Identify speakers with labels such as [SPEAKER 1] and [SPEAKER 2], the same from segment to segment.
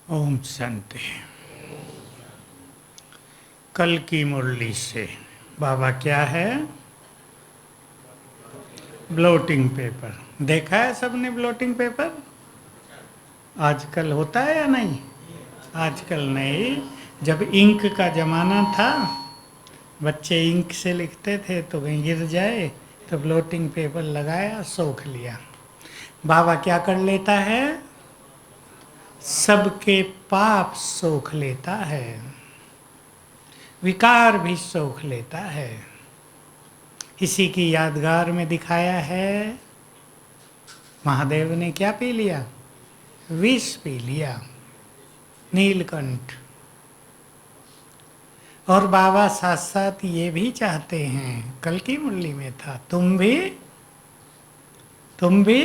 [SPEAKER 1] ओम शांति। कल की मुरली से बाबा क्या है? Blotting paper. देखा है सबने ब्लोटिंग पेपर? आजकल होता है या नहीं? आजकल नहीं। जब इंक का ज़माना था, बच्चे इंक से लिखते थे तो कहीं गिर जाए तो ब्लोटिंग पेपर लगाया, सोख लिया। बाबा क्या कर लेता है? सबके पाप सोख लेता है, विकार भी सोख लेता है। इसी की यादगार में दिखाया है, महादेव ने क्या पी लिया? विष पी लिया, नीलकंठ। और बाबा साथ साथ ये भी चाहते हैं, कल की मुरली में था, तुम भी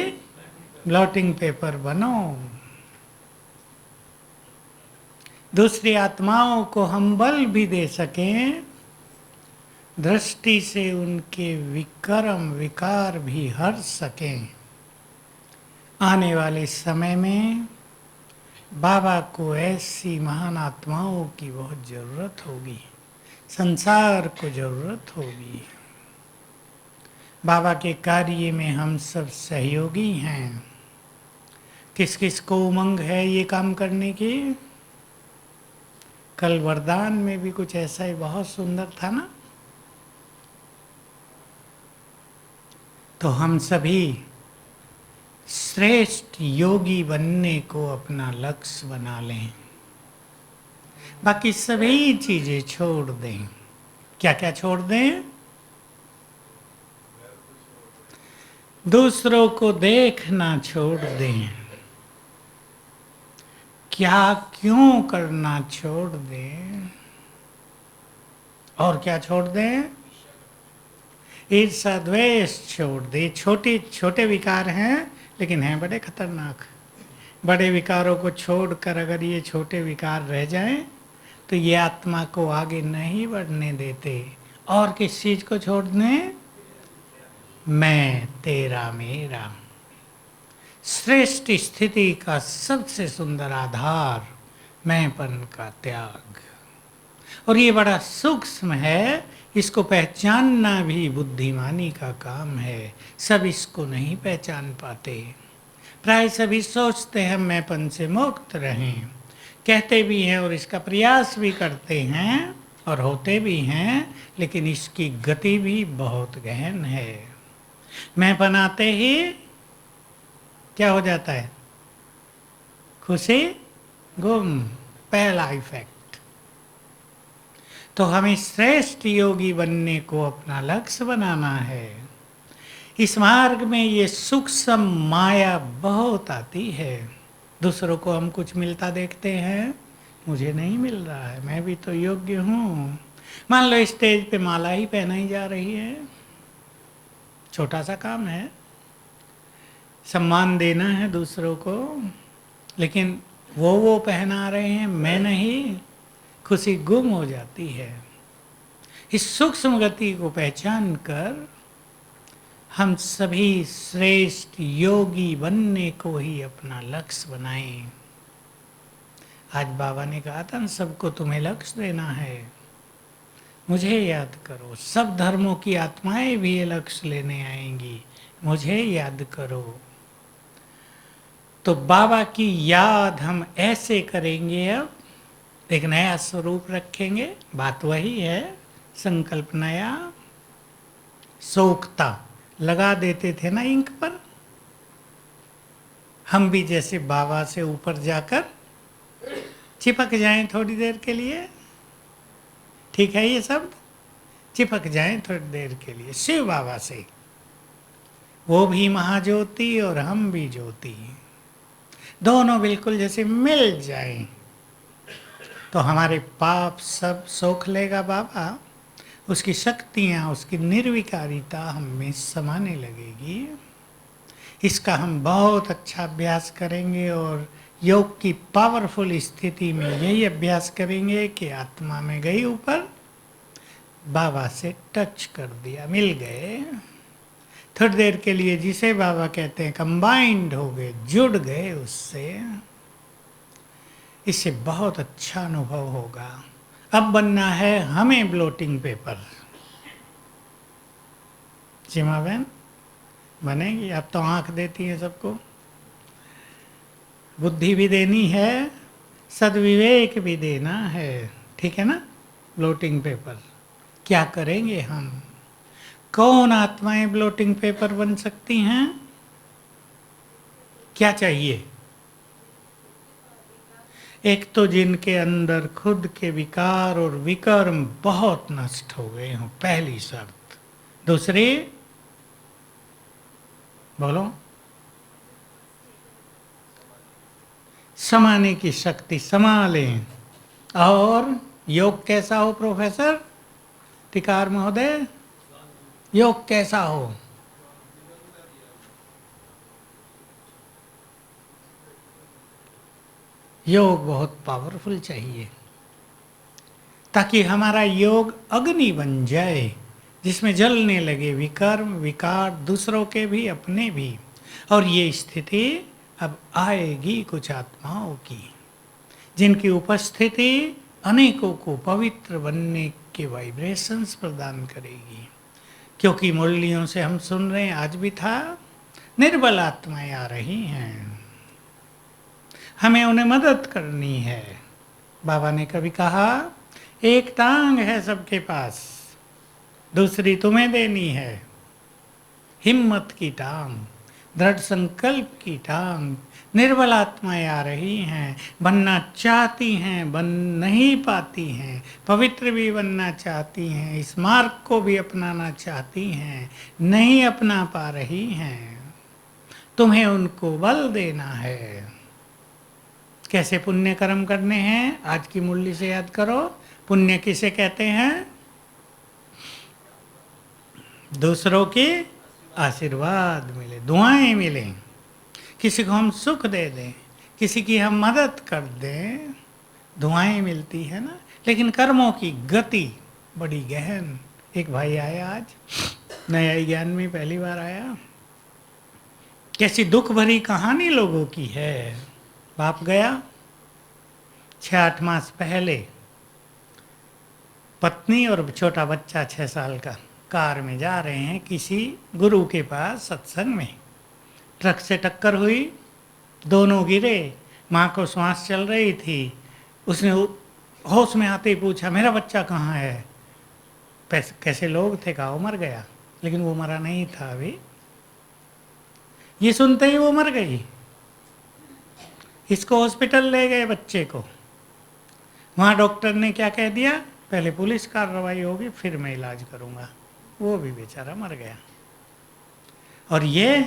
[SPEAKER 1] ब्लॉटिंग पेपर बनो। दूसरी आत्माओं को हम बल भी दे सकें, दृष्टि से उनके विक्रम विकार भी हर सकें। आने वाले समय में बाबा को ऐसी महान आत्माओं की बहुत ज़रूरत होगी, संसार को ज़रूरत होगी। बाबा के कार्य में हम सब सहयोगी हैं। किस किस को उमंग है ये काम करने की? कल वरदान में भी कुछ ऐसा ही बहुत सुंदर था ना। तो हम सभी श्रेष्ठ योगी बनने को अपना लक्ष्य बना लें, बाकी सभी चीज़ें छोड़ दें। क्या क्या छोड़ दें? दूसरों को देखना छोड़ दें, क्या क्यों करना छोड़ दें, और क्या छोड़ दें? ईर्षा द्वेष छोड़ दें। छोटे छोटे विकार हैं लेकिन हैं बड़े खतरनाक। बड़े विकारों को छोड़कर अगर ये छोटे विकार रह जाएं तो ये आत्मा को आगे नहीं बढ़ने देते। और किस चीज को छोड़ दें? मैं तेरा मेरा। श्रेष्ठ स्थिति का सबसे सुंदर आधार मैंपन का त्याग। और ये बड़ा सूक्ष्म है, इसको पहचानना भी बुद्धिमानी का काम है। सब इसको नहीं पहचान पाते। प्राय सभी सोचते हैं मैंपन से मुक्त रहें, कहते भी हैं और इसका प्रयास भी करते हैं और होते भी हैं, लेकिन इसकी गति भी बहुत गहन है। मैंपन आते ही क्या हो जाता है? खुशी गुम, पहला इफेक्ट। तो हमें श्रेष्ठ योगी बनने को अपना लक्ष्य बनाना है। इस मार्ग में ये सूक्ष्म माया बहुत आती है। दूसरों को हम कुछ मिलता देखते हैं, मुझे नहीं मिल रहा है, मैं भी तो योग्य हूँ। मान लो स्टेज पे माला ही पहनाई जा रही है, छोटा सा काम है, सम्मान देना है दूसरों को, लेकिन वो पहना रहे हैं, मैं नहीं, खुशी गुम हो जाती है। इस सूक्ष्म गति को पहचान कर हम सभी श्रेष्ठ योगी बनने को ही अपना लक्ष्य बनाएं। आज बाबा ने कहा था, सबको तुम्हें लक्ष्य देना है, मुझे याद करो। सब धर्मों की आत्माएं भी ये लक्ष्य लेने आएंगी, मुझे याद करो। तो बाबा की याद हम ऐसे करेंगे, अब एक नया स्वरूप रखेंगे। बात वही है, संकल्प नया, सोखता लगा देते थे ना इंक पर। हम भी जैसे बाबा से ऊपर जाकर चिपक जाएं थोड़ी देर के लिए, ठीक है ये शब्द, चिपक जाएं थोड़ी देर के लिए शिव बाबा से। वो भी महाज्योति और हम भी ज्योति, दोनों बिल्कुल जैसे मिल जाएं तो हमारे पाप सब सोख लेगा बाबा। उसकी शक्तियाँ, उसकी निर्विकारिता हम में समाने लगेगी। इसका हम बहुत अच्छा अभ्यास करेंगे और योग की पावरफुल स्थिति में यही अभ्यास करेंगे कि आत्मा में गई ऊपर, बाबा से टच कर दिया, मिल गए थोड़ी देर के लिए, जिसे बाबा कहते हैं कंबाइंड हो गए, जुड़ गए उससे। इससे बहुत अच्छा अनुभव होगा। अब बनना है हमें ब्लोटिंग पेपर। सीमा बहन बनेगी? अब तो आंख देती है सबको, बुद्धि भी देनी है, सद्विवेक भी देना है, ठीक है ना? ब्लोटिंग पेपर क्या करेंगे हम? कौन आत्माएं ब्लोटिंग पेपर बन सकती हैं? क्या चाहिए? एक तो जिनके अंदर खुद के विकार और विकर्म बहुत नष्ट हो गए हों, पहली शर्त। दूसरी बोलो। समाने की शक्ति, समा लें। और योग कैसा हो प्रोफेसर टिकार महोदय? योग कैसा हो? योग बहुत पावरफुल चाहिए, ताकि हमारा योग अग्नि बन जाए, जिसमें जलने लगे विकर्म विकार, दूसरों के भी अपने भी। और ये स्थिति अब आएगी कुछ आत्माओं की, जिनकी उपस्थिति अनेकों को पवित्र बनने के वाइब्रेशंस प्रदान करेगी। क्योंकि मुरलियों से हम सुन रहे हैं, आज भी था, निर्बल आत्माएं आ रही हैं, हमें उन्हें मदद करनी है। बाबा ने कभी कहा, एक टांग है सबके पास, दूसरी तुम्हें देनी है। हिम्मत की टांग, दृढ़ संकल्प की टांग। निर्बल आत्माएं आ रही हैं, बनना चाहती हैं, बन नहीं पाती हैं, पवित्र भी बनना चाहती हैं, इस मार्ग को भी अपनाना चाहती हैं, नहीं अपना पा रही हैं। तुम्हें उनको बल देना है। कैसे पुण्य कर्म करने हैं? आज की मुरली से याद करो। पुण्य किसे कहते हैं? दूसरों की आशीर्वाद मिले, दुआएं मिले, किसी को हम सुख दे दें, किसी की हम मदद कर दें, दुआएं मिलती है ना। लेकिन कर्मों की गति बड़ी गहन। एक भाई आया आज, नया ज्ञान में पहली बार आया। कैसी दुख भरी कहानी लोगों की है। बाप गया 6-8 मास पहले, पत्नी और छोटा बच्चा 6 साल का कार में जा रहे हैं किसी गुरु के पास सत्संग में। ट्रक से टक्कर हुई, दोनों गिरे, माँ को श्वास चल रही थी। उसने होश में आते ही पूछा, मेरा बच्चा कहाँ है? कैसे लोग थे, कहा वो मर गया। लेकिन वो मरा नहीं था अभी। ये सुनते ही वो मर गई। इसको हॉस्पिटल ले गए बच्चे को। वहाँ डॉक्टर ने क्या कह दिया, पहले पुलिस कार्रवाई होगी फिर मैं इलाज करूँगा। वो भी बेचारा मर गया। और ये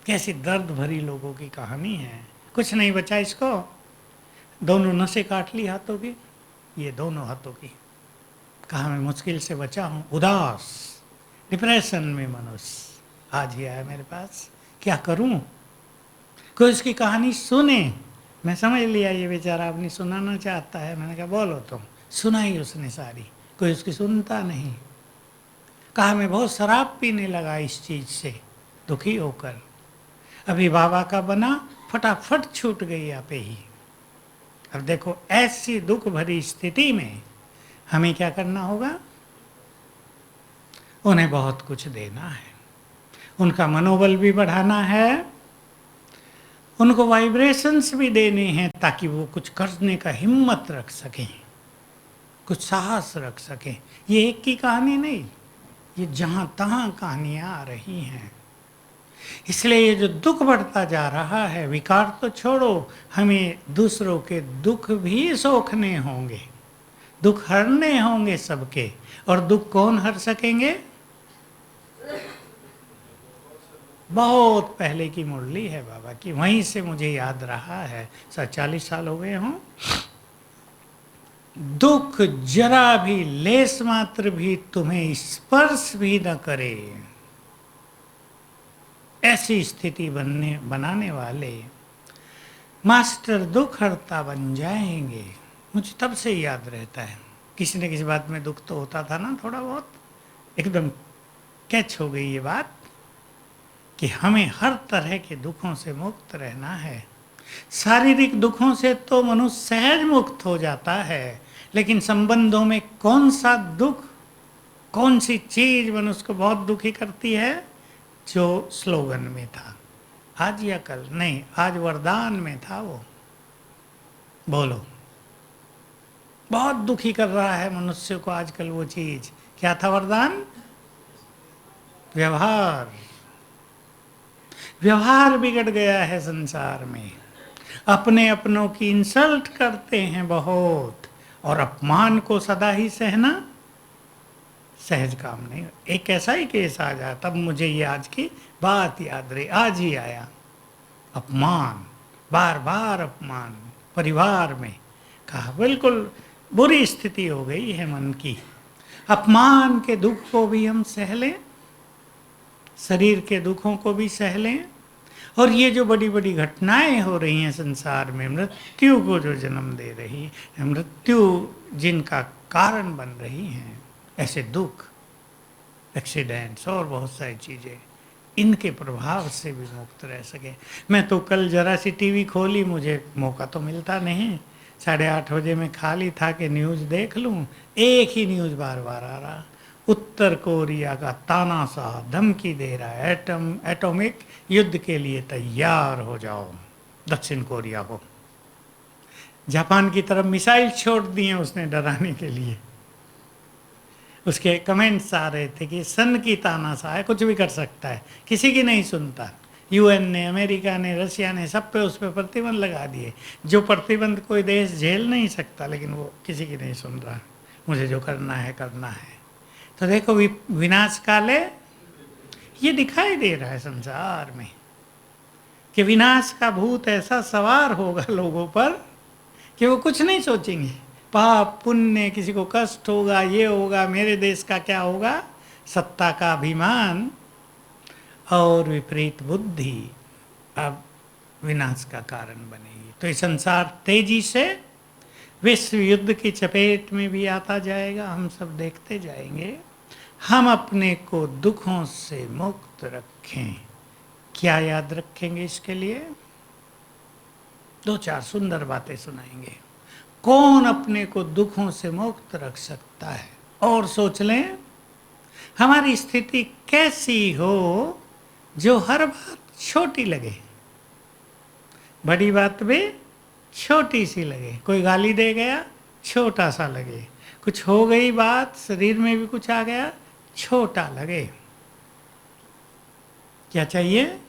[SPEAKER 1] कैसी दर्द भरी लोगों की कहानी है। कुछ नहीं बचा इसको, दोनों नसें काट ली हाथों की, ये दोनों हाथों की। कहा मैं मुश्किल से बचा हूँ, उदास डिप्रेशन में मनुष्य आज ही आया मेरे पास, क्या करूँ? कोई उसकी कहानी सुने। मैं समझ लिया ये बेचारा अपनी सुनाना चाहता है। मैंने कहा बोलो तुम। सुनाई उसने सारी, कोई उसकी सुनता नहीं। कहा मैं बहुत शराब पीने लगा इस चीज़ से दुखी होकर, अभी बाबा का बना, फटाफट छूट गई आपे ही। अब देखो ऐसी दुख भरी स्थिति में हमें क्या करना होगा? उन्हें बहुत कुछ देना है, उनका मनोबल भी बढ़ाना है, उनको वाइब्रेशंस भी देने हैं, ताकि वो कुछ करने का हिम्मत रख सकें, कुछ साहस रख सकें। ये एक की कहानी नहीं, ये जहाँ तहाँ कहानियाँ आ रही हैं। इसलिए ये जो दुख बढ़ता जा रहा है, विकार तो छोड़ो, हमें दूसरों के दुख भी सोखने होंगे, दुख हरने होंगे सबके। और दुख कौन हर सकेंगे? बहुत पहले की मुरली है बाबा की, वहीं से मुझे याद रहा है, 40 साल हो गए हों। दुख जरा भी, लेस मात्र भी तुम्हें स्पर्श भी न करे, ऐसी स्थिति बनाने वाले मास्टर दुख हरता बन जाएंगे। मुझे तब से याद रहता है, किसी न किसी बात में दुख तो होता था ना थोड़ा बहुत, एकदम कैच हो गई ये बात कि हमें हर तरह के दुखों से मुक्त रहना है। शारीरिक दुखों से तो मनुष्य सहज मुक्त हो जाता है, लेकिन संबंधों में कौन सा दुख, कौन सी चीज मनुष्य को बहुत दुखी करती है? जो स्लोगन में था आज या कल, नहीं आज वरदान में था वो, बोलो, बहुत दुखी कर रहा है मनुष्य को आजकल वो चीज। क्या था वरदान? व्यवहार। व्यवहार बिगड़ गया है संसार में। अपने अपनों की इंसल्ट करते हैं बहुत, और अपमान को सदा ही सहना सहज काम नहीं। एक ऐसा ही केस आ जाए, तब मुझे ये आज की बात याद रही, आज ही आया। अपमान, बार बार अपमान परिवार में, कहा बिल्कुल बुरी स्थिति हो गई है मन की। अपमान के दुख को भी हम सह लें, शरीर के दुखों को भी सह लें, और ये जो बड़ी बड़ी घटनाएं हो रही हैं संसार में, मृत्यु को जो जन्म दे रही है, मृत्यु जिनका कारण बन रही हैं, ऐसे दुख, एक्सीडेंट्स और बहुत सारी चीज़ें, इनके प्रभाव से भी मुक्त रह सके। मैं तो कल जरा सी टीवी खोली, मुझे मौका तो मिलता नहीं, 8:30 बजे मैं खाली था कि न्यूज़ देख लूँ, एक ही न्यूज़ बार बार आ रहा, उत्तर कोरिया का तानाशाह धमकी दे रहा है, एटॉमिक युद्ध के लिए तैयार हो जाओ दक्षिण कोरिया को। जापान की तरफ मिसाइल छोड़ दिए उसने डराने के लिए। उसके कमेंट्स आ रहे थे कि सन की तानाशाह है, कुछ भी कर सकता है, किसी की नहीं सुनता। यूएन ने, अमेरिका ने, रशिया ने, सब पे उस पर प्रतिबंध लगा दिए, जो प्रतिबंध कोई देश झेल नहीं सकता, लेकिन वो किसी की नहीं सुन रहा। मुझे जो करना है करना है। तो देखो विनाश काले ये दिखाई दे रहा है संसार में कि विनाश का भूत ऐसा सवार होगा लोगों पर कि वो कुछ नहीं सोचेंगे। पाप पुण्य, किसी को कष्ट होगा, ये होगा, मेरे देश का क्या होगा, सत्ता का अभिमान और विपरीत बुद्धि अब विनाश का कारण बनेगी। तो ये संसार तेजी से विश्व युद्ध की चपेट में भी आता जाएगा, हम सब देखते जाएंगे। हम अपने को दुखों से मुक्त रखें। क्या याद रखेंगे इसके लिए? 2-4 सुंदर बातें सुनाएंगे। कौन अपने को दुखों से मुक्त रख सकता है? और सोच लें हमारी स्थिति कैसी हो जो हर बात छोटी लगे, बड़ी बात भी छोटी सी लगे। कोई गाली दे गया, छोटा सा लगे। कुछ हो गई बात, शरीर में भी कुछ आ गया, छोटा लगे। क्या चाहिए?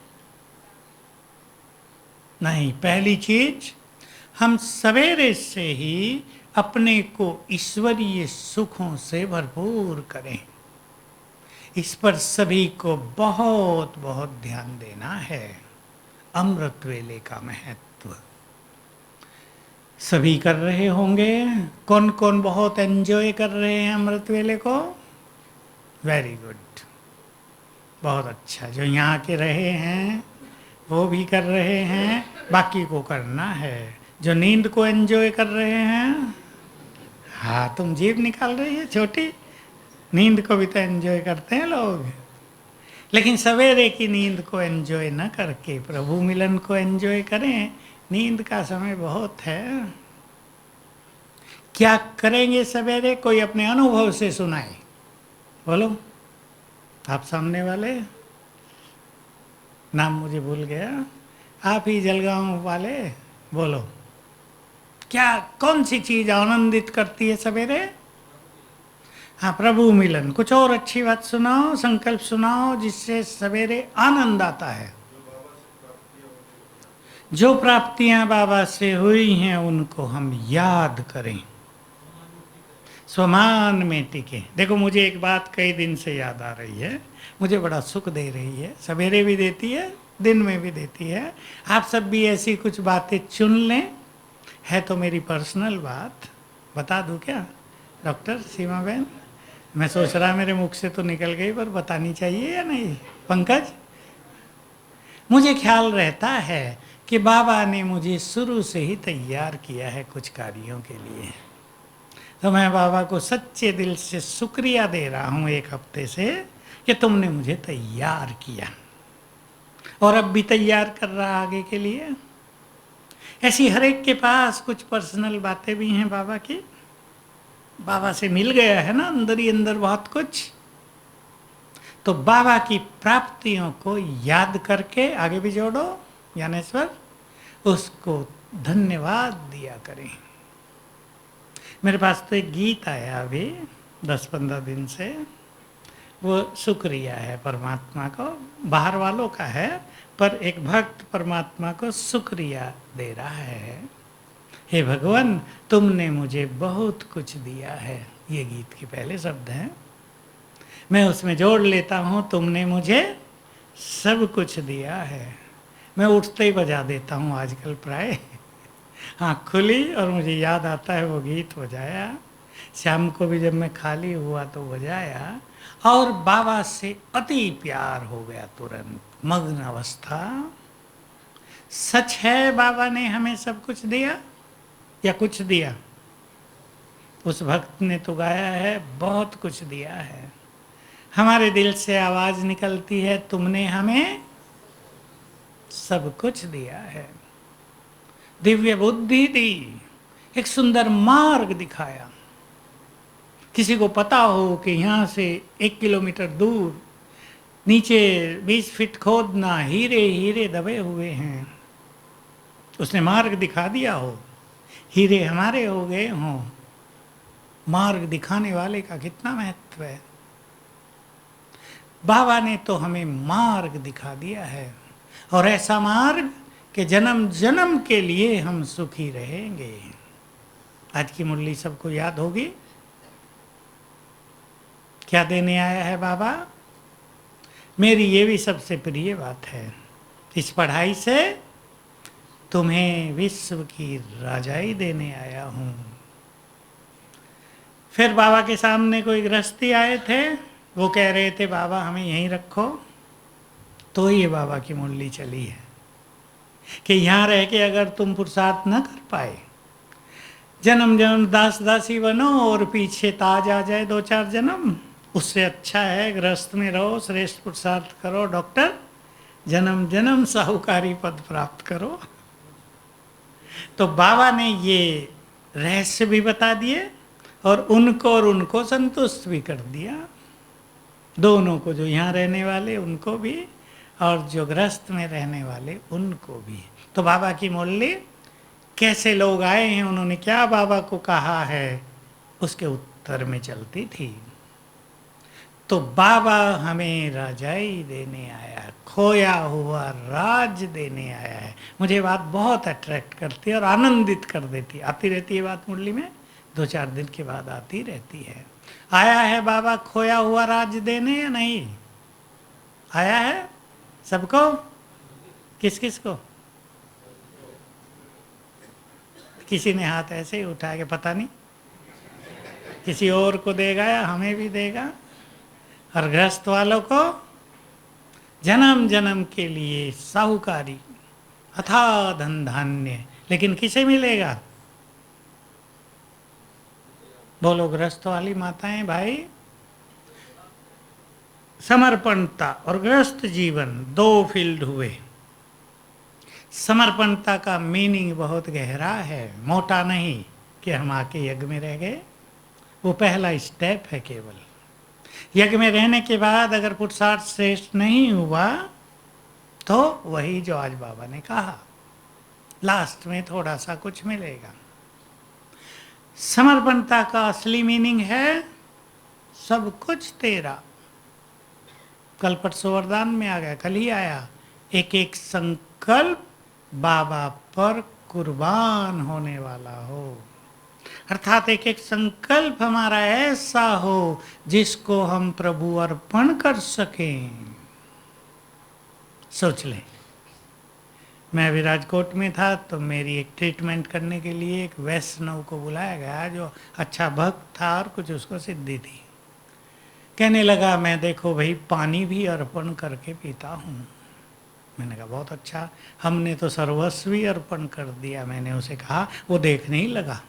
[SPEAKER 1] नहीं, पहली चीज हम सवेरे से ही अपने को ईश्वरीय सुखों से भरपूर करें। इस पर सभी को बहुत बहुत ध्यान देना है। अमृत वेले का महत्व सभी कर रहे होंगे। कौन कौन बहुत एंजॉय कर रहे हैं अमृत वेले को? वेरी गुड, बहुत अच्छा। जो यहाँ के रहे हैं वो भी कर रहे हैं, बाकी को करना है। जो नींद को एंजॉय कर रहे हैं, हाँ तुम जीभ निकाल रही है छोटी, नींद को भी तो एंजॉय करते हैं लोग, लेकिन सवेरे की नींद को एंजॉय न करके प्रभु मिलन को एंजॉय करें। नींद का समय बहुत है। क्या करेंगे सवेरे? कोई अपने अनुभव से सुनाए, बोलो। आप सामने वाले, नाम मुझे भूल गया, आप ही जलगांव वाले, बोलो। क्या कौन सी चीज आनंदित करती है सवेरे? हाँ, प्रभु मिलन। कुछ और अच्छी बात सुनाओ, संकल्प सुनाओ जिससे सवेरे आनंद आता है। जो प्राप्तियां बाबा से हुई हैं उनको हम याद करें, स्वमान में टिके। देखो मुझे एक बात कई दिन से याद आ रही है, मुझे बड़ा सुख दे रही है, सवेरे भी देती है, दिन में भी देती है। आप सब भी ऐसी कुछ बातें चुन लें। है तो मेरी पर्सनल बात, बता दूं क्या डॉक्टर सीमा बहन? मैं सोच रहा मेरे मुख से तो निकल गई, पर बतानी चाहिए या नहीं? पंकज, मुझे ख्याल रहता है कि बाबा ने मुझे शुरू से ही तैयार किया है कुछ कार्यों के लिए, तो मैं बाबा को सच्चे दिल से शुक्रिया दे रहा हूँ 1 हफ्ते से कि तुमने मुझे तैयार किया, और अब भी तैयार कर रहा आगे के लिए। ऐसी हर एक के पास कुछ पर्सनल बातें भी हैं बाबा की। बाबा से मिल गया है ना अंदर ही अंदर बहुत कुछ, तो बाबा की प्राप्तियों को याद करके आगे भी जोड़ो ज्ञानेश्वर, उसको धन्यवाद दिया करें। मेरे पास तो एक गीत आया अभी 10-15 दिन से, वो शुक्रिया है परमात्मा को, बाहर वालों का है पर एक भक्त परमात्मा को शुक्रिया दे रहा है। हे भगवान, तुमने मुझे बहुत कुछ दिया है, ये गीत के पहले शब्द हैं। मैं उसमें जोड़ लेता हूँ, तुमने मुझे सब कुछ दिया है। मैं उठते ही बजा देता हूँ आजकल प्राय, आँख खुली और मुझे याद आता है वो गीत बजाया। शाम को भी जब मैं खाली हुआ तो बजाया, और बाबा से अति प्यार हो गया तुरंत, मग्न अवस्था। सच है बाबा ने हमें सब कुछ दिया या कुछ दिया? उस भक्त ने तो गाया है बहुत कुछ दिया है। हमारे दिल से आवाज निकलती है, तुमने हमें सब कुछ दिया है। दिव्य बुद्धि दी, एक सुंदर मार्ग दिखाया। किसी को पता हो कि यहाँ से 1 किलोमीटर दूर नीचे 20 फीट खोदना, हीरे हीरे दबे हुए हैं, उसने मार्ग दिखा दिया हो, हीरे हमारे हो गए हों, मार्ग दिखाने वाले का कितना महत्व है। बाबा ने तो हमें मार्ग दिखा दिया है, और ऐसा मार्ग कि जन्म जन्म के लिए हम सुखी रहेंगे। आज की मुरली सबको याद होगी। क्या देने आया है बाबा? मेरी ये भी सबसे प्रिय बात है, इस पढ़ाई से तुम्हें विश्व की राजाई देने आया हूं। फिर बाबा के सामने कोई गृहस्थी आए थे, वो कह रहे थे बाबा हमें यहीं रखो, तो ये बाबा की मुरली चली है कि यहाँ रह के अगर तुम पुरुषार्थ न कर पाए, जन्म जन्म दास दासी बनो और पीछे ताज आ जाए 2-4 जन्म, उससे अच्छा है गृहस्थ में रहो, श्रेष्ठ पुरुषार्थ करो डॉक्टर, जन्म जन्म साहूकारी पद प्राप्त करो। तो बाबा ने ये रहस्य भी बता दिए और उनको संतुष्ट भी कर दिया, दोनों को, जो यहाँ रहने वाले उनको भी और जो गृहस्थ में रहने वाले उनको भी। तो बाबा की मुरली, कैसे लोग आए हैं, उन्होंने क्या बाबा को कहा है, उसके उत्तर में चलती थी। तो बाबा हमें राजाई देने आया, खोया हुआ राज देने आया है। मुझे बात बहुत अट्रैक्ट करती है और आनंदित कर देती है। आती रहती है बात मुरली में, 2-4 दिन के बाद आती रहती है। आया है बाबा खोया हुआ राज देने या नहीं आया है? सबको? किस किस को? किसी ने हाथ ऐसे ही उठा के, पता नहीं किसी और को देगा या हमें भी देगा। और गृहस्थ वालों को जन्म जन्म के लिए साहूकारी, अथाह धन धान्य, लेकिन किसे मिलेगा? बोलो गृहस्थ वाली माताएं भाई। समर्पणता और गृहस्थ जीवन 2 फील्ड हुए। समर्पणता का मीनिंग बहुत गहरा है, मोटा नहीं कि हम आके यज्ञ में रह गए, वो पहला स्टेप है केवल। यज्ञ में रहने के बाद अगर पुरुषार्थ श्रेष्ठ नहीं हुआ तो वही जो आज बाबा ने कहा, लास्ट में थोड़ा सा कुछ मिलेगा। समर्पणता का असली मीनिंग है सब कुछ तेरा। कल परसों वरदान में आ गया, कल ही आया, एक एक संकल्प बाबा पर कुर्बान होने वाला हो, अर्थात एक एक संकल्प हमारा ऐसा हो जिसको हम प्रभु अर्पण कर सकें। सोच लें, मैं अभी राजकोट में था तो मेरी एक ट्रीटमेंट करने के लिए एक वैष्णव को बुलाया गया जो अच्छा भक्त था और कुछ उसको सिद्धि थी। कहने लगा मैं देखो भाई पानी भी अर्पण करके पीता हूँ। मैंने कहा बहुत अच्छा, हमने तो सर्वस्व ही अर्पण कर दिया। मैंने उसे कहा, वो देखने ही लगा,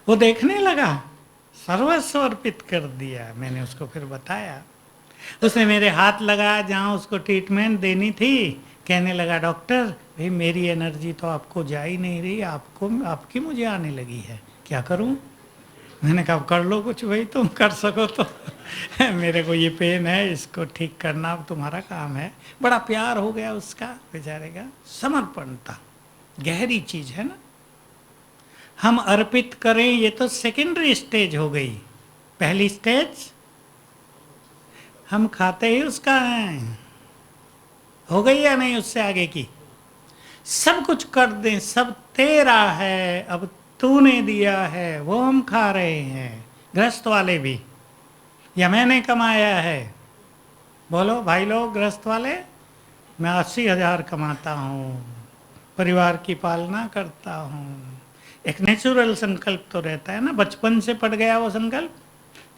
[SPEAKER 1] वो देखने लगा, सर्वस्व अर्पित कर दिया। मैंने उसको फिर बताया, उसने मेरे हाथ लगाया जहाँ उसको ट्रीटमेंट देनी थी, कहने लगा डॉक्टर भाई मेरी एनर्जी तो आपको जा ही नहीं रही, आपको आपकी मुझे आने लगी है, क्या करूं? मैंने कहा कर लो कुछ भाई, तुम कर सको तो। मेरे को ये पेन है, इसको ठीक करना अब तुम्हारा काम है। बड़ा प्यार हो गया उसका बेचारे का, समर्पण था। गहरी चीज है ना। हम अर्पित करें ये तो सेकेंडरी स्टेज हो गई। पहली स्टेज हम खाते ही उसका हैं। हो गई या नहीं उससे आगे की? सब कुछ कर दें, सब तेरा है, अब तूने दिया है, वो हम खा रहे हैं। गृहस्थ वाले भी, या मैंने कमाया है? बोलो भाई लोग गृहस्थ वाले, मैं 80,000 कमाता हूँ, परिवार की पालना करता हूँ। एक नेचुरल संकल्प तो रहता है ना, बचपन से पड़ गया वो संकल्प।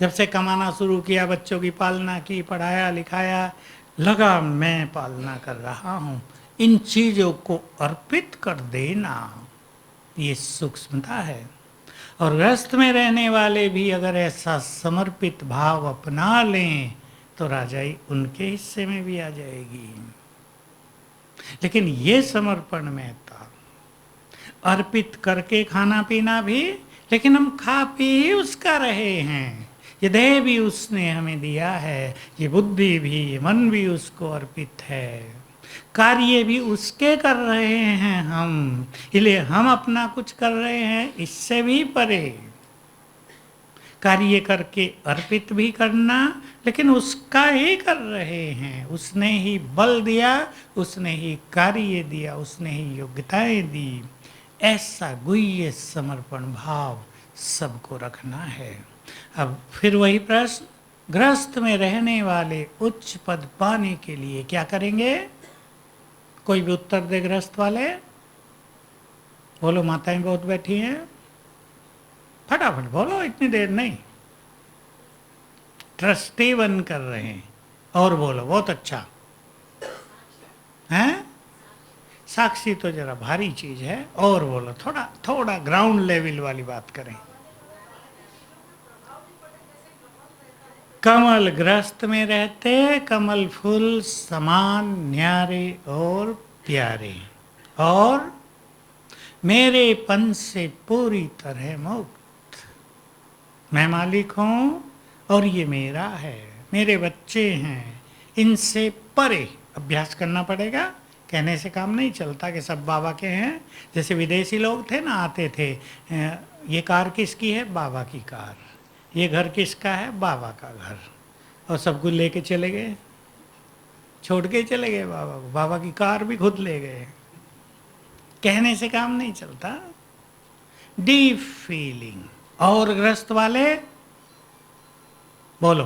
[SPEAKER 1] जब से कमाना शुरू किया, बच्चों की पालना की, पढ़ाया लिखाया, लगा मैं पालना कर रहा हूँ। इन चीज़ों को अर्पित कर देना, ये सूक्ष्मता है। और गृहस्थ में रहने वाले भी अगर ऐसा समर्पित भाव अपना लें तो राजाई उनके हिस्से में भी आ जाएगी। लेकिन ये समर्पण में था, अर्पित करके खाना पीना भी, लेकिन हम खा पी ही उसका रहे हैं। ये देह भी उसने हमें दिया है, ये बुद्धि भी, ये मन भी उसको अर्पित है, कार्य भी उसके कर रहे हैं हम, इसलिए हम अपना कुछ कर रहे हैं इससे भी परे। कार्य करके अर्पित भी करना, लेकिन उसका ही कर रहे हैं, उसने ही बल दिया, उसने ही कार्य दिया, उसने ही योग्यताएं दी। ऐसा गुह्य समर्पण भाव सबको रखना है। अब फिर वही प्रश्न, गृहस्थ में रहने वाले उच्च पद पाने के लिए क्या करेंगे? कोई भी उत्तर दे गृहस्थ वाले? बोलो, माताएं बहुत बैठी हैं, फटाफट बोलो, इतनी देर नहीं। ट्रस्टी बन कर रहे हैं। और बोलो, बहुत अच्छा है। साक्षी तो जरा भारी चीज है। और बोलो, थोड़ा थोड़ा ग्राउंड लेवल वाली बात करें। कमल ग्रस्त में रहते, कमल फूल समान न्यारे और प्यारे, और मेरे पन से पूरी तरह मुक्त। मैं मालिक हूं और ये मेरा है, मेरे बच्चे हैं, इनसे परे अभ्यास करना पड़ेगा। कहने से काम नहीं चलता कि सब बाबा के हैं। जैसे विदेशी लोग थे ना, आते थे, ये कार किसकी है? बाबा की कार। ये घर किसका है? बाबा का घर। और सब कुछ लेके चले गए, छोड़ के चले गए बाबा को। बाबा की कार भी खुद ले गए। कहने से काम नहीं चलता, डीप फीलिंग। और ग्रस्त वाले बोलो,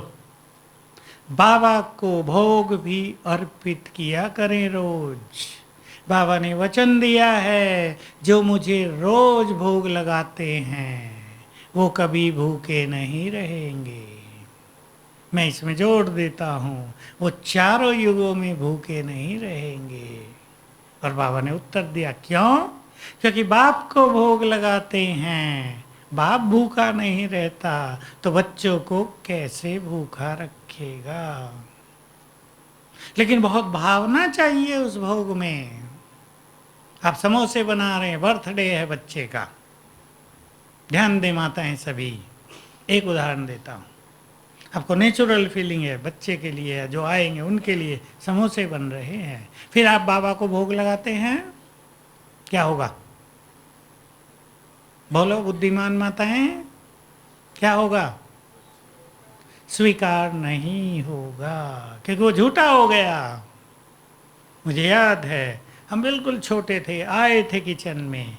[SPEAKER 1] बाबा को भोग भी अर्पित किया करें रोज। बाबा ने वचन दिया है, जो मुझे रोज भोग लगाते हैं वो कभी भूखे नहीं रहेंगे। मैं इसमें जोड़ देता हूँ, वो चारों युगों में भूखे नहीं रहेंगे। और बाबा ने उत्तर दिया, क्यों? क्योंकि बाप को भोग लगाते हैं, बाप भूखा नहीं रहता, तो बच्चों को कैसे भूखा रखेगा? लेकिन बहुत भावना चाहिए उस भोग में। आप समोसे बना रहे हैं, बर्थडे है बच्चे का, ध्यान दे माताएं सभी। एक उदाहरण देता हूँ, आपको नेचुरल फीलिंग है, बच्चे के लिए, जो आएंगे उनके लिए समोसे बन रहे हैं, फिर आप बाबा को भोग लगाते हैं, क्या होगा? बोलो बुद्धिमान माताएं, क्या होगा? स्वीकार नहीं होगा, क्योंकि वो झूठा हो गया। मुझे याद है, हम बिल्कुल छोटे थे, आए थे किचन में,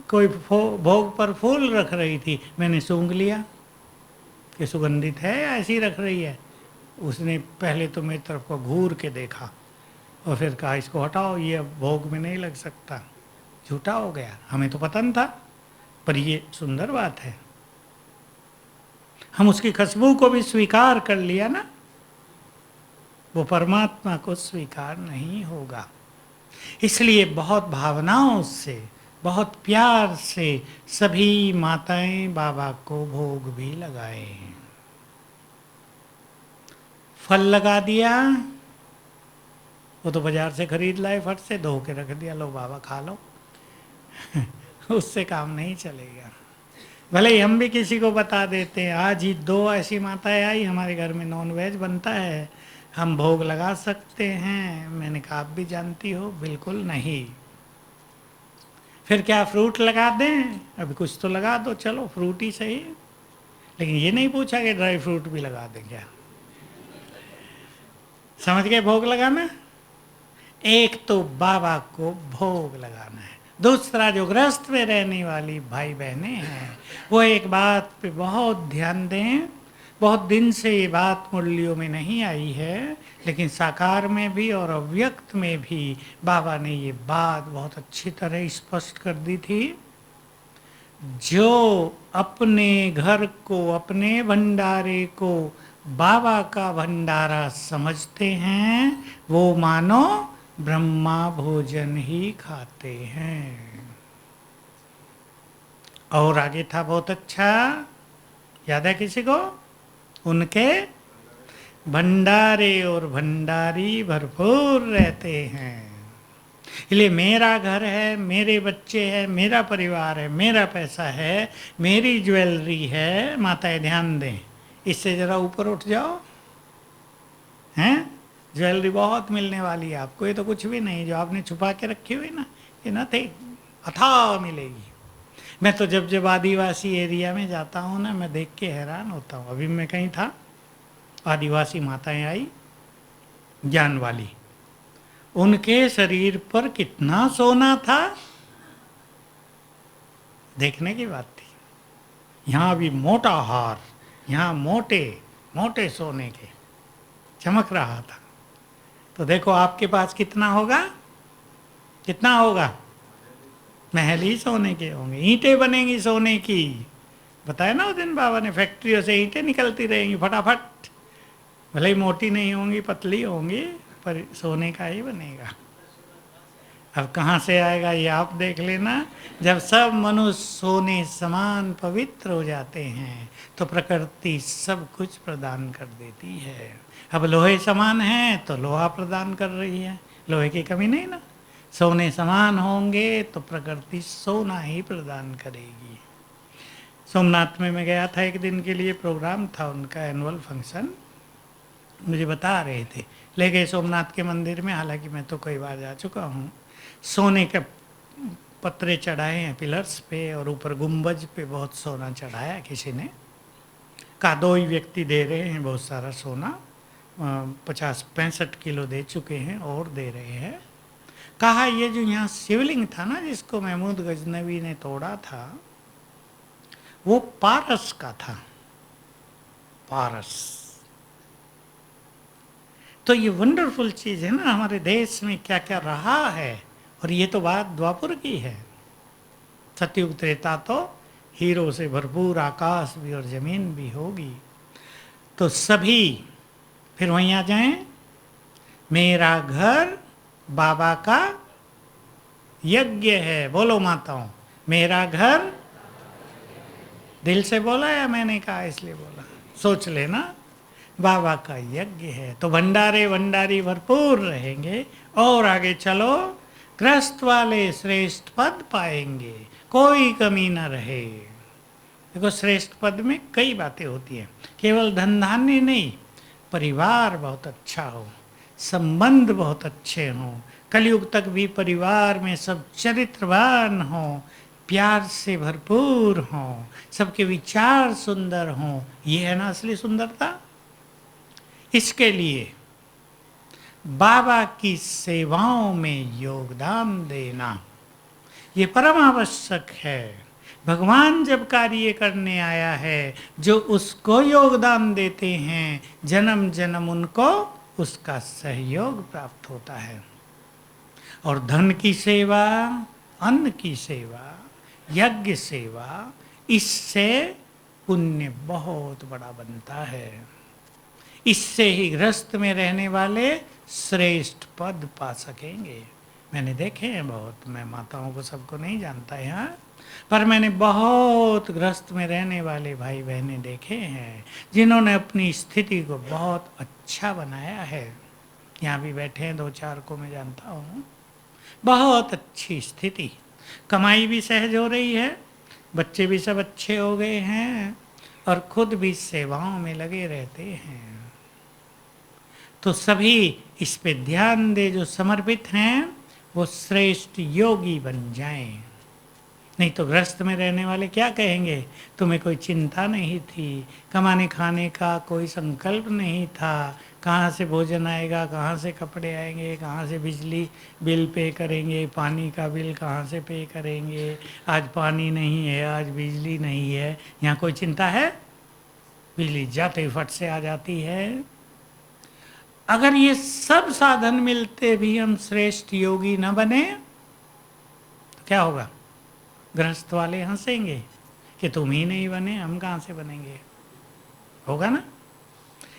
[SPEAKER 1] कोई भोग पर फूल रख रही थी, मैंने सूंघ लिया कि सुगंधित है या ऐसी रख रही है। उसने पहले तो मेरी तरफ को घूर के देखा और फिर कहा, इसको हटाओ, ये अब भोग में नहीं लग सकता। झूठा हो गया। हमें तो पता नहीं था, पर ये सुंदर बात है, हम उसकी खुशबू को भी स्वीकार कर लिया ना। वो परमात्मा को स्वीकार नहीं होगा। इसलिए बहुत भावनाओं से, बहुत प्यार से सभी माताएं बाबा को भोग भी लगाए। फल लगा दिया, वो तो बाजार से खरीद लाए, फट से धो के रख दिया, लो बाबा खा लो। उससे काम नहीं चलेगा। भले ही हम भी किसी को बता देते हैं, आज ही 2 ऐसी माताएं आई, हमारे घर में नॉन वेज बनता है, हम भोग लगा सकते हैं। मैंने कहा आप भी जानती हो, बिल्कुल नहीं। फिर क्या फ्रूट लगा दें? अभी कुछ तो लगा दो, चलो फ्रूट ही सही, लेकिन ये नहीं पूछा कि ड्राई फ्रूट भी लगा दें क्या। समझ गए भोग लगाना? एक तो बाबा को भोग लगाना है, दूसरा जो गृहस्थ में रहने वाली भाई बहनें हैं वो एक बात पे बहुत ध्यान दें। बहुत दिन से ये बात मुरलियों में नहीं आई है, लेकिन साकार में भी और अव्यक्त में भी बाबा ने ये बात बहुत अच्छी तरह स्पष्ट कर दी थी। जो अपने घर को, अपने भंडारे को बाबा का भंडारा समझते हैं, वो मानो ब्रह्मा भोजन ही खाते हैं। और आगे था बहुत अच्छा, याद है किसी को? उनके भंडारे और भंडारी भरपूर रहते हैं। इसलिए मेरा घर है, मेरे बच्चे हैं, मेरा परिवार है, मेरा पैसा है, मेरी ज्वेलरी है, माताएं ध्यान दें, इससे जरा ऊपर उठ जाओ। हैं? ज्वेलरी बहुत मिलने वाली है आपको, ये तो कुछ भी नहीं जो आपने छुपा के रखी हुई ना, ये ना थे अथाह मिलेगी। मैं तो जब जब आदिवासी एरिया में जाता हूँ ना, मैं देख के हैरान होता हूँ। अभी मैं कहीं था, आदिवासी माताएं आई ज्ञान वाली, उनके शरीर पर कितना सोना था, देखने की बात थी। यहाँ भी मोटा हार, यहाँ मोटे मोटे सोने के चमक रहा था। तो देखो आपके पास कितना होगा, कितना होगा? महल ही सोने के होंगे, ईंटें बनेंगी सोने की। बताया ना उस दिन बाबा ने, फैक्ट्रियों से ईंटें निकलती रहेंगी फटाफट, भले ही मोटी नहीं होंगी, पतली होंगी, पर सोने का ही बनेगा। अब कहाँ से आएगा ये आप देख लेना। जब सब मनुष्य सोने समान पवित्र हो जाते हैं तो प्रकृति सब कुछ प्रदान कर देती है। अब लोहे समान है तो लोहा प्रदान कर रही है, लोहे की कमी नहीं ना। सोने समान होंगे तो प्रकृति सोना ही प्रदान करेगी। सोमनाथ में मैं गया था, एक दिन के लिए प्रोग्राम था उनका, एनुअल फंक्शन, मुझे बता रहे थे, ले गए सोमनाथ के मंदिर में। हालांकि मैं तो कई बार जा चुका हूँ। सोने के पत्रे चढ़ाए हैं पिलर्स पे, और ऊपर गुंबज पे बहुत सोना चढ़ाया किसी ने। कहा 2 ही व्यक्ति दे रहे हैं बहुत सारा सोना, 50-65 किलो दे चुके हैं और दे रहे हैं। कहा ये जो यहाँ शिवलिंग था ना, जिसको महमूद गजनवी ने तोड़ा था, वो पारस का था, पारस। तो ये वंडरफुल चीज है ना, हमारे देश में क्या क्या रहा है। और ये तो बात द्वापर की है। सतयुग त्रेता तो हीरो से भरपूर आकाश भी और जमीन भी होगी। तो सभी फिर वहीं आ जाएं, मेरा घर बाबा का यज्ञ है। बोलो माताओं, मेरा घर, दिल से बोला या मैंने कहा इसलिए बोला? सोच लेना, बाबा का यज्ञ है। तो भंडारे भंडारी भरपूर रहेंगे। और आगे चलो, ग्रस्त वाले श्रेष्ठ पद पाएंगे, कोई कमी न रहे। देखो श्रेष्ठ पद में कई बातें होती हैं, केवल धन धान्य नहीं, परिवार बहुत अच्छा हो, संबंध बहुत अच्छे हों, कलयुग तक भी परिवार में सब चरित्रवान हों, प्यार से भरपूर हों, सबके विचार सुंदर हों। ये है ना असली सुंदरता। इसके लिए बाबा की सेवाओं में योगदान देना ये परम आवश्यक है। भगवान जब कार्य करने आया है, जो उसको योगदान देते हैं, जन्म जन्म उनको उसका सहयोग प्राप्त होता है। और धन की सेवा, अन्न की सेवा, यज्ञ सेवा, इससे पुण्य बहुत बड़ा बनता है। इससे ही गृहस्थ में रहने वाले श्रेष्ठ पद पा सकेंगे। मैंने देखे हैं बहुत, मैं माताओं को सबको नहीं जानता यहाँ, पर मैंने बहुत गृहस्थ में रहने वाले भाई बहनें देखे हैं जिन्होंने अपनी स्थिति को बहुत अच्छा बनाया है। यहाँ भी बैठे हैं 2-4 को मैं जानता हूँ। बहुत अच्छी स्थिति, कमाई भी सहज हो रही है, बच्चे भी सब अच्छे हो गए हैं और खुद भी सेवाओं में लगे रहते हैं। तो सभी इस पे ध्यान दे, जो समर्पित हैं वो श्रेष्ठ योगी बन जाएं। नहीं तो गृहस्थ में रहने वाले क्या कहेंगे, तुम्हें कोई चिंता नहीं थी, कमाने खाने का कोई संकल्प नहीं था, कहाँ से भोजन आएगा, कहाँ से कपड़े आएंगे, कहाँ से बिजली बिल पे करेंगे, पानी का बिल कहाँ से पे करेंगे, आज पानी नहीं है, आज बिजली नहीं है, यहाँ कोई चिंता है? बिजली जाते ही फट से आ जाती है। अगर ये सब साधन मिलते भी हम श्रेष्ठ योगी न बने तो क्या होगा? गृहस्थ वाले हंसेंगे कि तुम ही नहीं बने, हम कहाँ से बनेंगे? होगा ना?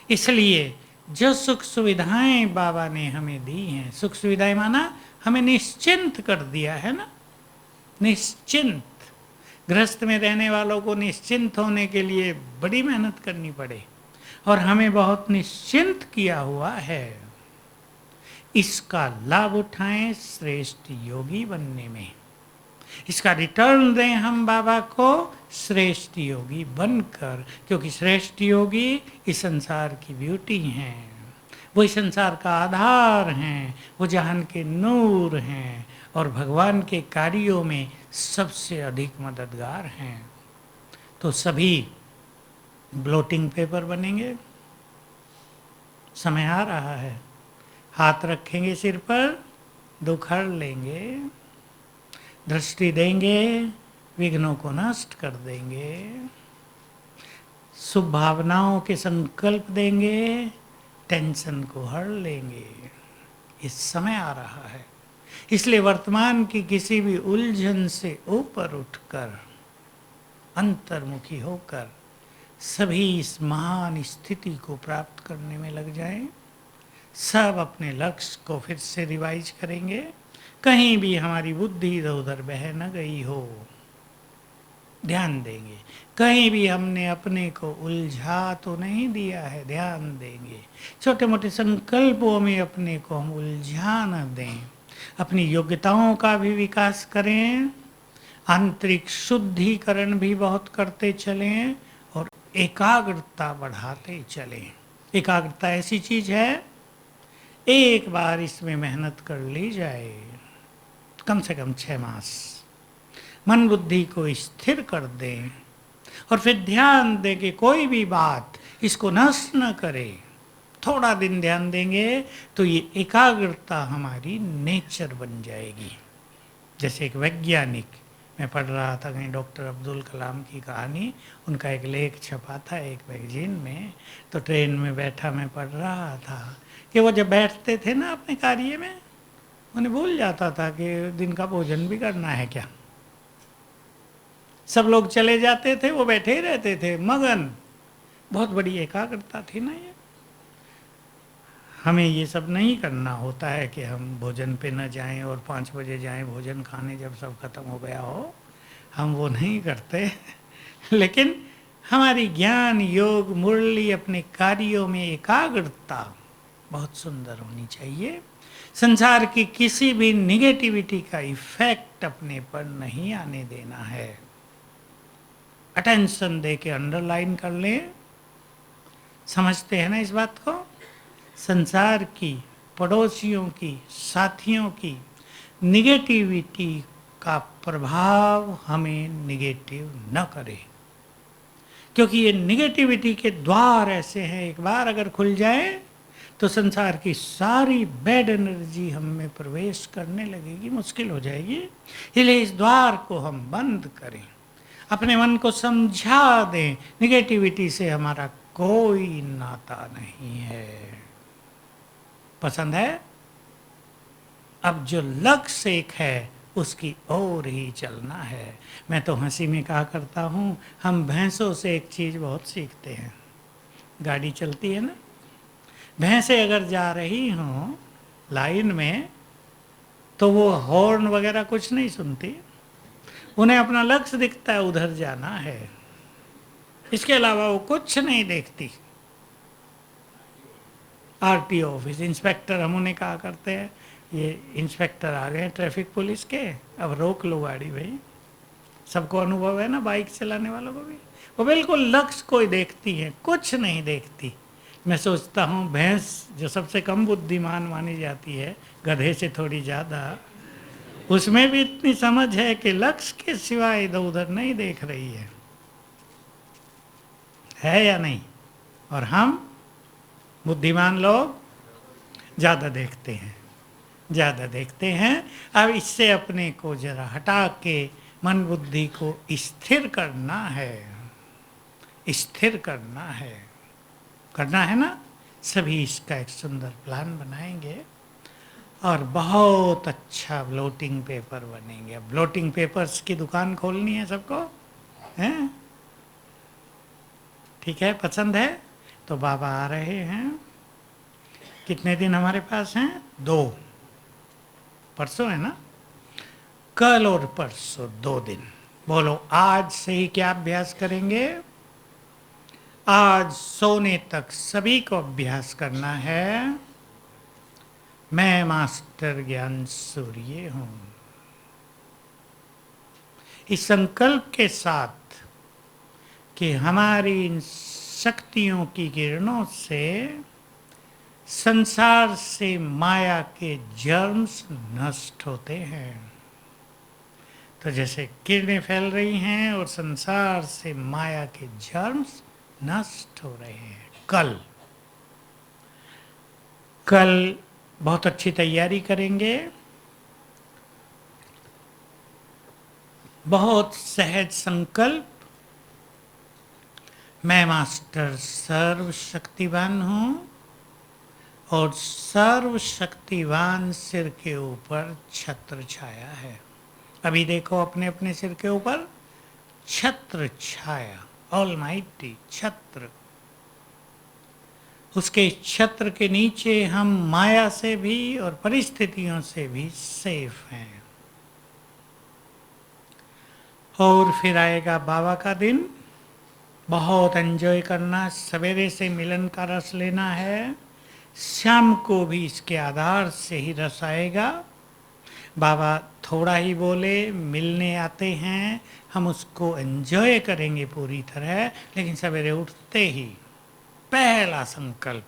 [SPEAKER 1] इसलिए जो सुख सुविधाएं बाबा ने हमें दी हैं, सुख सुविधाएं माना हमें निश्चिंत कर दिया है ना, निश्चिंत। गृहस्थ में रहने वालों को निश्चिंत होने के लिए बड़ी मेहनत करनी पड़े और हमें बहुत निश्चिंत किया हुआ है। इसका लाभ उठाएं श्रेष्ठ योगी बनने में, इसका रिटर्न दें हम बाबा को श्रेष्ठ योगी बनकर, क्योंकि श्रेष्ठ योगी इस संसार की ब्यूटी हैं, वो इस संसार का आधार हैं, वो जहान के नूर हैं और भगवान के कार्यों में सबसे अधिक मददगार हैं। तो सभी ब्लोटिंग पेपर बनेंगे। समय आ रहा है, हाथ रखेंगे सिर पर, दुखड़ लेंगे, दृष्टि देंगे, विघ्नों को नष्ट कर देंगे, शुभ भावनाओं के संकल्प देंगे, टेंशन को हर लेंगे। इस समय आ रहा है, इसलिए वर्तमान की किसी भी उलझन से ऊपर उठकर, अंतर्मुखी होकर सभी इस महान स्थिति को प्राप्त करने में लग जाएं। सब अपने लक्ष्य को फिर से रिवाइज करेंगे, कहीं भी हमारी बुद्धि इधर उधर बह न गई हो, ध्यान देंगे। कहीं भी हमने अपने को उलझा तो नहीं दिया है, ध्यान देंगे। छोटे मोटे संकल्पों में अपने को हम उलझा न दें, अपनी योग्यताओं का भी विकास करें, आंतरिक शुद्धिकरण भी बहुत करते चलें और एकाग्रता बढ़ाते चलें। एकाग्रता ऐसी चीज है, एक बार इसमें मेहनत कर ली जाए, कम से कम 6 मास मन बुद्धि को स्थिर कर दें और फिर ध्यान दें कि कोई भी बात इसको नष्ट न करे। थोड़ा दिन ध्यान देंगे तो ये एकाग्रता हमारी नेचर बन जाएगी। जैसे एक वैज्ञानिक, मैं पढ़ रहा था कहीं डॉक्टर अब्दुल कलाम की कहानी, उनका एक लेख छपा था एक मैगजीन में, तो ट्रेन में बैठा मैं पढ़ रहा था कि वो जब बैठते थे ना अपने कार्य में, उन्हें भूल जाता था कि दिन का भोजन भी करना है क्या। सब लोग चले जाते थे, वो बैठे ही रहते थे मगन। बहुत बड़ी एकाग्रता थी ना ये। हमें ये सब नहीं करना होता है कि हम भोजन पे न जाएं और 5 बजे जाएं भोजन खाने जब सब खत्म हो गया हो, हम वो नहीं करते। लेकिन हमारी ज्ञान योग मुरली अपने कार्यों में एकाग्रता बहुत सुंदर होनी चाहिए। संसार की किसी भी निगेटिविटी का इफेक्ट अपने पर नहीं आने देना है। अटेंशन दे के अंडरलाइन कर लें। समझते हैं ना इस बात को? संसार की, पड़ोसियों की, साथियों की निगेटिविटी का प्रभाव हमें निगेटिव न करे, क्योंकि ये निगेटिविटी के द्वार ऐसे हैं, एक बार अगर खुल जाए तो संसार की सारी बैड एनर्जी हम में प्रवेश करने लगेगी, मुश्किल हो जाएगी। इसलिए इस द्वार को हम बंद करें, अपने मन को समझा दें निगेटिविटी से हमारा कोई नाता नहीं है। पसंद है? अब जो लक्ष्य एक है उसकी ओर ही चलना है। मैं तो हंसी में कहा करता हूँ, हम भैंसों से एक चीज़ बहुत सीखते हैं। गाड़ी चलती है ना, भैंसें अगर जा रही हों लाइन में तो वो हॉर्न वगैरह कुछ नहीं सुनती, उन्हें अपना लक्ष्य दिखता है, उधर जाना है, इसके अलावा वो कुछ नहीं देखती। आरटीओ ऑफिस, इंस्पेक्टर हम उन्हें कहा करते हैं, ये इंस्पेक्टर आ गए ट्रैफिक पुलिस के, अब रोक लो गाड़ी भाई। सबको अनुभव है ना बाइक चलाने वालों को भी। वो बिल्कुल लक्ष्य को ही देखती है, कुछ नहीं देखती। मैं सोचता हूँ भैंस जो सबसे कम बुद्धिमान मानी जाती है, गधे से थोड़ी ज़्यादा, उसमें भी इतनी समझ है कि लक्ष्य के सिवाय इधर उधर नहीं देख रही है या नहीं? और हम बुद्धिमान लोग ज़्यादा देखते हैं, ज़्यादा देखते हैं। अब इससे अपने को जरा हटा के मन बुद्धि को स्थिर करना है, स्थिर करना है ना। सभी इसका एक सुंदर प्लान बनाएंगे और बहुत अच्छा ब्लोटिंग पेपर बनेंगे। ब्लोटिंग पेपर्स की दुकान खोलनी है सबको, हैं? ठीक है, पसंद है तो बाबा आ रहे हैं। कितने दिन हमारे पास हैं? 2, परसों है ना, कल और परसों 2 दिन। बोलो आज से ही क्या अभ्यास करेंगे? आज सोने तक सभी को अभ्यास करना है, मैं मास्टर ज्ञान सूर्य हूं। इस संकल्प के साथ कि हमारी इन शक्तियों की किरणों से संसार से माया के जर्म्स नष्ट होते हैं। तो जैसे किरणें फैल रही हैं और संसार से माया के जर्म्स नष्ट हो रहे हैं। कल बहुत अच्छी तैयारी करेंगे, बहुत सहज संकल्प, मैं मास्टर सर्वशक्तिवान हूं और सर्वशक्तिवान सिर के ऊपर छत्र छाया है। अभी देखो अपने अपने सिर के ऊपर छत्र छाया, ऑलमाइटी छत्र। उसके छत्र के नीचे हम माया से भी और परिस्थितियों से भी सेफ हैं। और फिर आएगा बाबा का दिन, बहुत एंजॉय करना, सवेरे से मिलन का रस लेना है, शाम को भी इसके आधार से ही रस आएगा। बाबा थोड़ा ही बोले, मिलने आते हैं, हम उसको एंजॉय करेंगे पूरी तरह। लेकिन सवेरे उठते ही पहला संकल्प,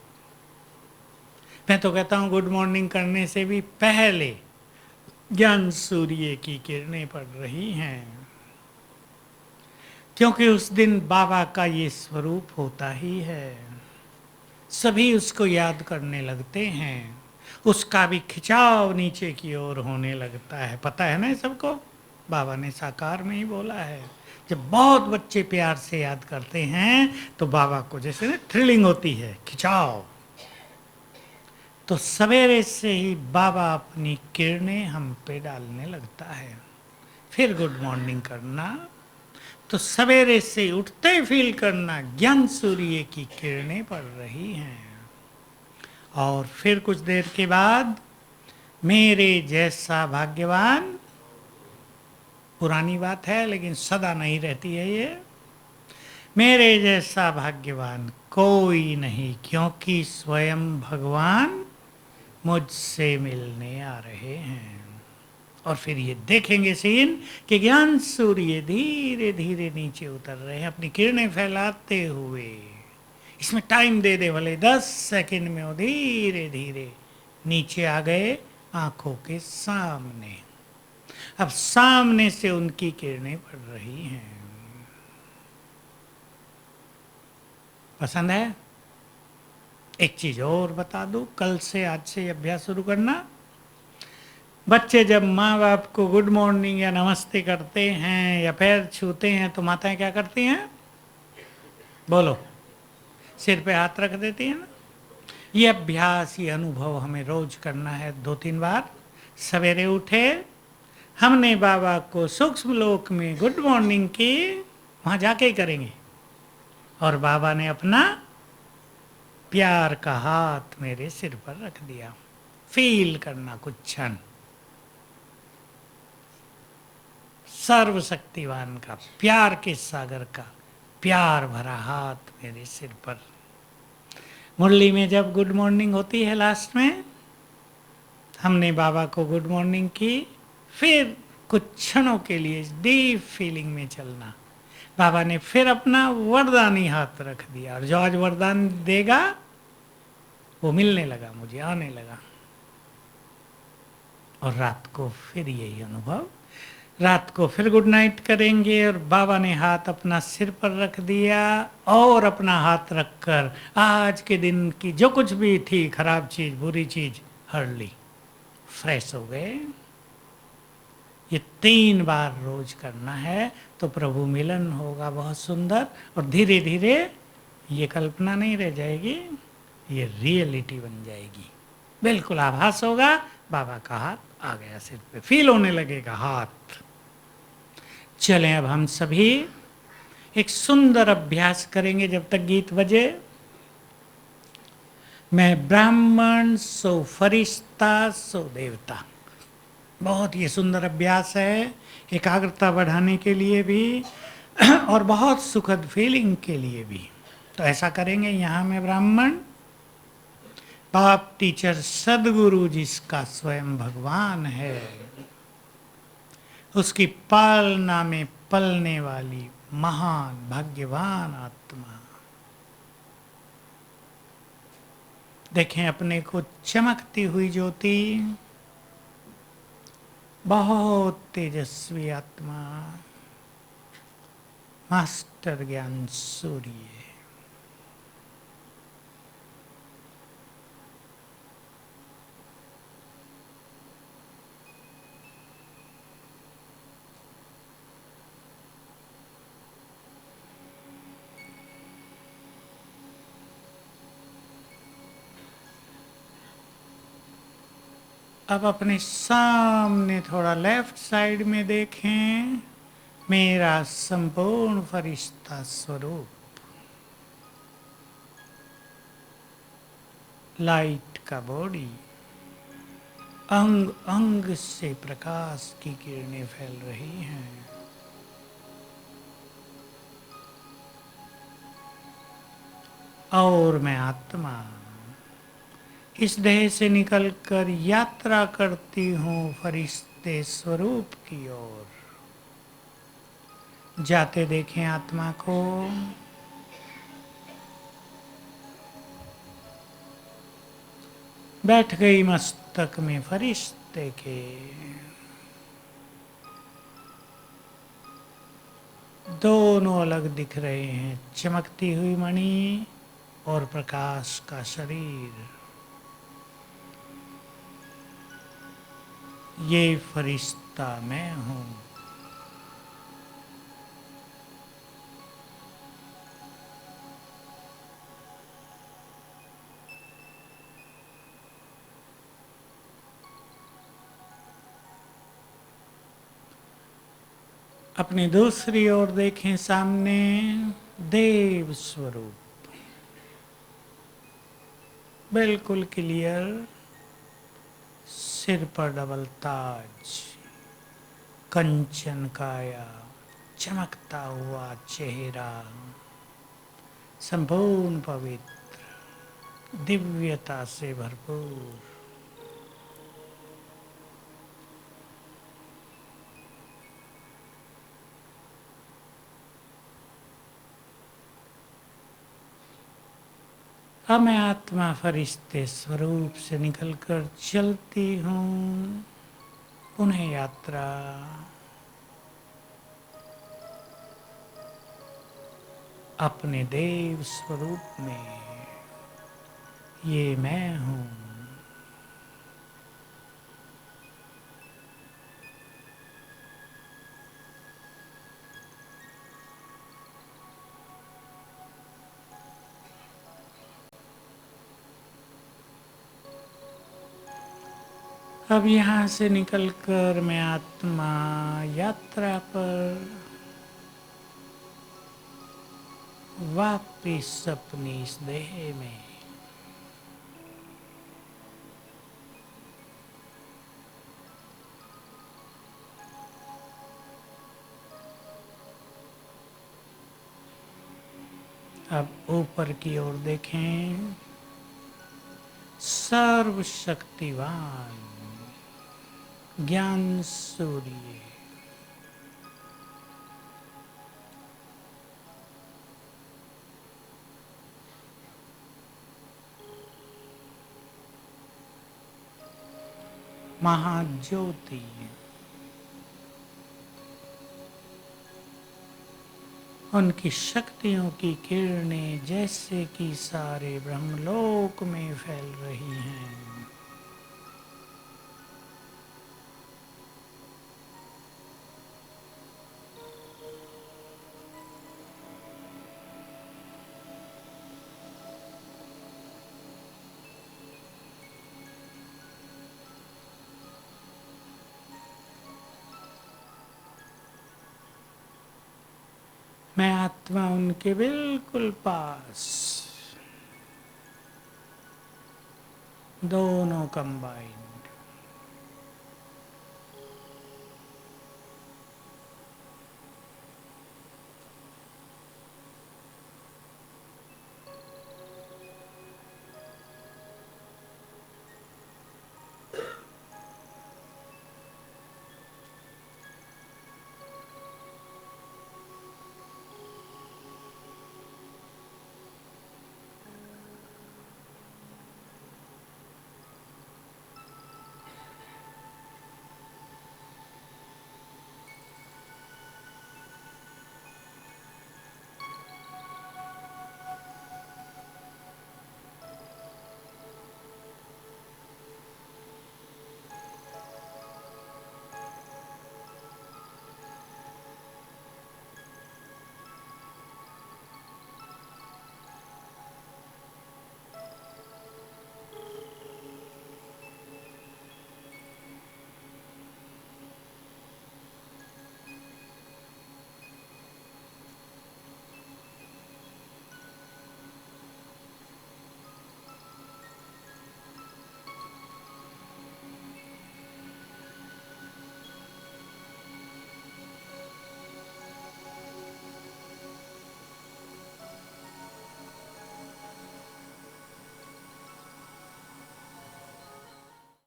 [SPEAKER 1] मैं तो कहता हूँ गुड मॉर्निंग करने से भी पहले ज्ञान सूर्य की किरणें पड़ रही हैं, क्योंकि उस दिन बाबा का ये स्वरूप होता ही है। सभी उसको याद करने लगते हैं, उसका भी खिंचाव नीचे की ओर होने लगता है। पता है ना ये सबको, बाबा ने साकार में ही बोला है। जब बहुत बच्चे प्यार से याद करते हैं तो बाबा को जैसे ना थ्रिलिंग होती है, खिंचाव। तो सवेरे से ही बाबा अपनी किरणें हम पे डालने लगता है। फिर गुड मॉर्निंग करना, तो सवेरे से उठते ही फील करना ज्ञान सूर्य की किरणें पड़ रही हैं। और फिर कुछ देर के बाद मेरे जैसा भाग्यवान, पुरानी बात है लेकिन सदा नहीं रहती है ये, मेरे जैसा भाग्यवान कोई नहीं, क्योंकि स्वयं भगवान मुझसे मिलने आ रहे हैं। और फिर ये देखेंगे सीन कि ज्ञान सूर्य धीरे धीरे नीचे उतर रहे हैं अपनी किरणें फैलाते हुए। इसमें टाइम दे दे भले 10 सेकंड में, वो धीरे धीरे नीचे आ गए आंखों के सामने। अब सामने से उनकी किरणें पड़ रही हैं। पसंद है? एक चीज और बता दूं, कल से, आज से अभ्यास शुरू करना। बच्चे जब माँ बाप को गुड मॉर्निंग या नमस्ते करते हैं या पैर छूते हैं तो माताएं क्या करती हैं? बोलो, सिर पे हाथ रख देती हैं ना। ये अभ्यास, ये अनुभव हमें रोज करना है 2-3 बार। सवेरे उठे, हमने बाबा को सूक्ष्म लोक में गुड मॉर्निंग की, वहां जाके ही करेंगे। और बाबा ने अपना प्यार का हाथ मेरे सिर पर रख दिया। फील करना कुछ क्षण सर्वशक्तिवान का, प्यार के सागर का प्यार भरा हाथ मेरे सिर पर। मुरली में जब गुड मॉर्निंग होती है लास्ट में, हमने बाबा को गुड मॉर्निंग की, फिर कुछ क्षणों के लिए डीप फीलिंग में चलना। बाबा ने फिर अपना वरदानी हाथ रख दिया, और जो आज वरदान देगा वो मिलने लगा, मुझे आने लगा। और रात को फिर यही अनुभव, रात को फिर गुड नाइट करेंगे, और बाबा ने हाथ अपना सिर पर रख दिया, और अपना हाथ रखकर आज के दिन की जो कुछ भी थी खराब चीज, बुरी चीज, हर ली, फ्रेश हो गए। ये 3 बार रोज करना है, तो प्रभु मिलन होगा बहुत सुंदर, और धीरे धीरे ये कल्पना नहीं रह जाएगी, ये रियलिटी बन जाएगी। बिल्कुल आभास होगा, बाबा का हाथ आ गया सिर पे, फील होने लगेगा हाथ। चलें अब हम सभी एक सुंदर अभ्यास करेंगे जब तक गीत बजे। मैं ब्राह्मण सो फरिश्ता सो देवता। बहुत ये सुंदर अभ्यास है, एकाग्रता बढ़ाने के लिए भी और बहुत सुखद फीलिंग के लिए भी। तो ऐसा करेंगे, यहाँ मैं ब्राह्मण, बाप टीचर सदगुरु जिसका स्वयं भगवान है, उसकी पालना में पलने वाली महान भाग्यवान आत्मा। देखें अपने को चमकती हुई ज्योति, बहुत तेजस्वी आत्मा, मास्टर ज्ञान सूर्य। अब अपने सामने थोड़ा लेफ्ट साइड में देखें, मेरा संपूर्ण फरिश्ता स्वरूप, लाइट का बॉडी, अंग अंग से प्रकाश की किरणें फैल रही हैं। और मैं आत्मा इस देह से निकलकर यात्रा करती हूँ फरिश्ते स्वरूप की ओर। जाते देखें आत्मा को, बैठ गई मस्तक में फरिश्ते के। दोनों अलग दिख रहे हैं, चमकती हुई मणि और प्रकाश का शरीर। ये फरिश्ता मैं हूं। अपनी दूसरी ओर देखें, सामने देव स्वरूप, बिल्कुल क्लियर, सिर पर डबल ताज, कंचन काया, चमकता हुआ चेहरा, संपूर्ण पवित्र, दिव्यता से भरपूर। अब मैं आत्मा फरिश्ते स्वरूप से निकलकर चलती हूँ पुनः यात्रा। अपने देव स्वरूप में, ये मैं हूँ। अब यहाँ से निकलकर मैं आत्मा यात्रा पर वापिस अपनी इस देह में। अब ऊपर की ओर देखें, सर्वशक्तिवान, ज्ञान सूर्य, महाज्योति, उनकी शक्तियों की किरणें जैसे कि सारे ब्रह्मलोक में फैल रही हैं। मैं आत्मा उनके बिल्कुल पास, दोनों कंबाइन,